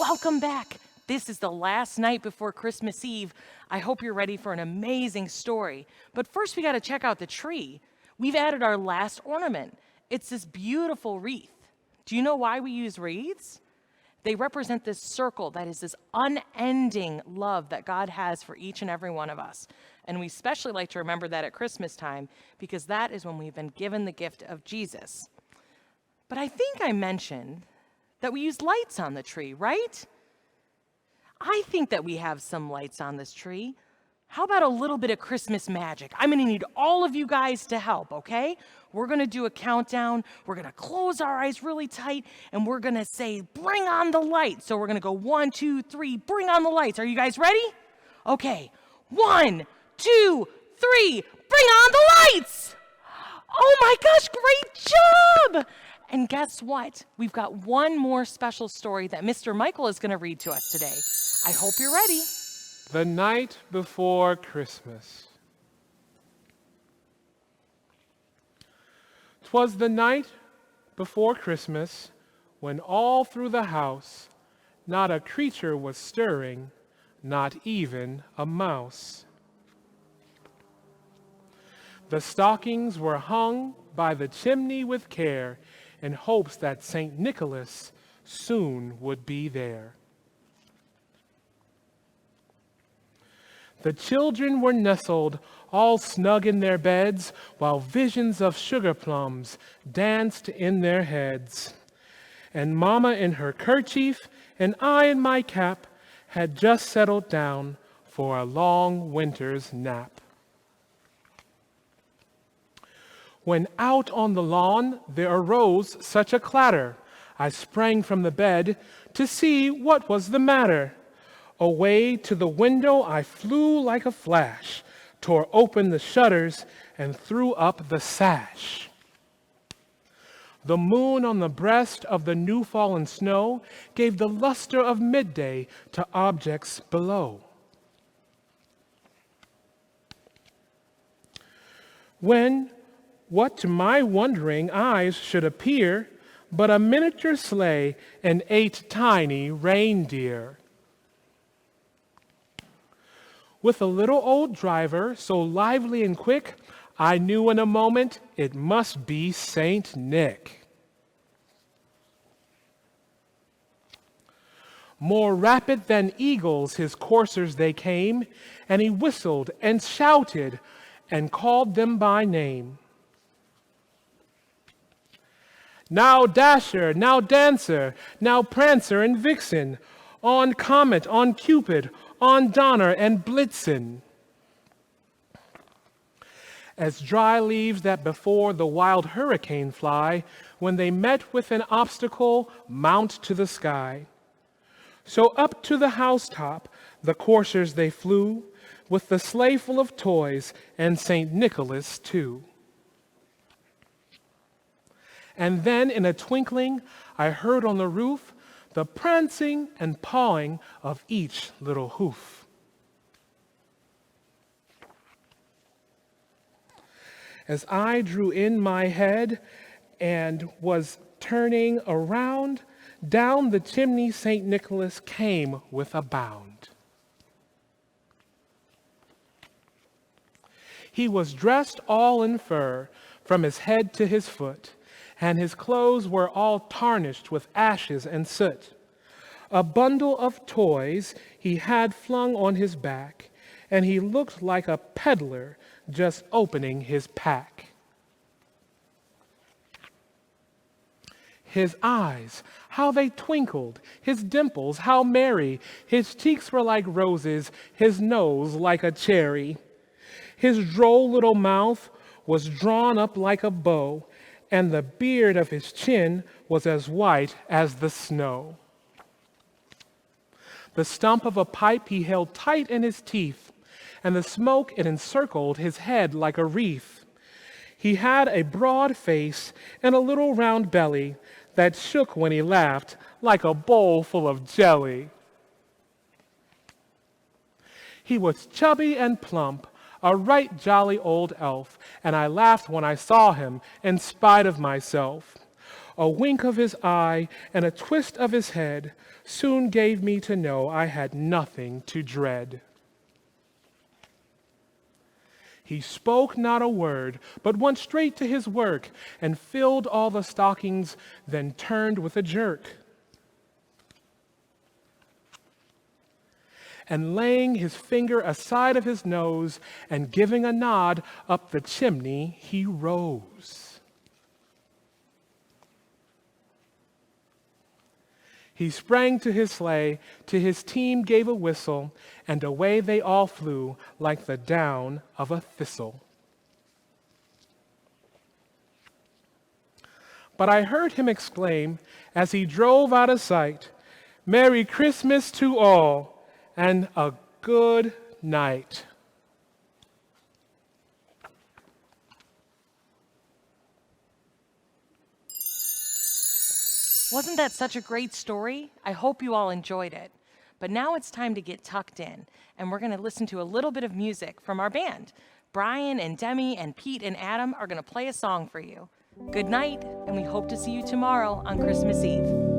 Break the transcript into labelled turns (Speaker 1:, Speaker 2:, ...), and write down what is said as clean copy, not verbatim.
Speaker 1: Welcome back. This is the last night before Christmas Eve. I hope you're ready for an amazing story. But first, we got to check out the tree. We've added our last ornament. It's this beautiful wreath. Do you know why we use wreaths? They represent this circle that is this unending love that God has for each and every one of us. And we especially like to remember that at Christmas time because that is when we've been given the gift of Jesus. But I think I mentioned that we use lights on the tree, right? I think that we have some lights on this tree. How about a little bit of Christmas magic? I'm gonna need all of you guys to help, okay? We're gonna do a countdown. We're gonna close our eyes really tight and we're gonna say, bring on the lights. So we're gonna go 1, 2, 3, bring on the lights. Are you guys ready? Okay, 1, 2, 3, bring on the lights! Oh my gosh, great job! And guess what? We've got one more special story that Mr. Michael is going to read to us today. I hope you're ready.
Speaker 2: The night before Christmas. 'Twas the night before Christmas when all through the house not a creature was stirring, not even a mouse. The stockings were hung by the chimney with care, in hopes that St. Nicholas soon would be there. The children were nestled all snug in their beds, while visions of sugar plums danced in their heads. And Mama in her kerchief and I in my cap had just settled down for a long winter's nap. When out on the lawn there arose such a clatter, I sprang from the bed to see what was the matter. Away to the window I flew like a flash, tore open the shutters and threw up the sash. The moon on the breast of the new fallen snow gave the luster of midday to objects below. When what to my wondering eyes should appear but a miniature sleigh and 8 tiny reindeer. With a little old driver so lively and quick, I knew in a moment it must be Saint Nick. More rapid than eagles his coursers they came, and he whistled and shouted and called them by name. Now Dasher, now Dancer, now Prancer and Vixen, on Comet, on Cupid, on Donner and Blitzen. As dry leaves that before the wild hurricane fly, when they met with an obstacle, mount to the sky. So up to the housetop the coursers they flew, with the sleigh full of toys and St. Nicholas too. And then in a twinkling, I heard on the roof the prancing and pawing of each little hoof. As I drew in my head and was turning around, down the chimney St. Nicholas came with a bound. He was dressed all in fur, from his head to his foot, and his clothes were all tarnished with ashes and soot. A bundle of toys he had flung on his back, and he looked like a peddler just opening his pack. His eyes, how they twinkled, his dimples, how merry, his cheeks were like roses, his nose like a cherry. His droll little mouth was drawn up like a bow, and the beard of his chin was as white as the snow. The stump of a pipe he held tight in his teeth, and the smoke it encircled his head like a wreath. He had a broad face and a little round belly that shook when he laughed like a bowl full of jelly. He was chubby and plump, a right jolly old elf, and I laughed when I saw him in spite of myself. A wink of his eye and a twist of his head soon gave me to know I had nothing to dread. He spoke not a word, but went straight to his work and filled all the stockings, then turned with a jerk. And laying his finger aside of his nose and giving a nod up the chimney, he rose. He sprang to his sleigh, to his team gave a whistle, and away they all flew like the down of a thistle. But I heard him exclaim, as he drove out of sight, "Merry Christmas to all, and a good night."
Speaker 1: Wasn't that such a great story? I hope you all enjoyed it. But now it's time to get tucked in, and we're going to listen to a little bit of music from our band. Brian and Demi and Pete and Adam are going to play a song for you. Good night, and we hope to see you tomorrow on Christmas Eve.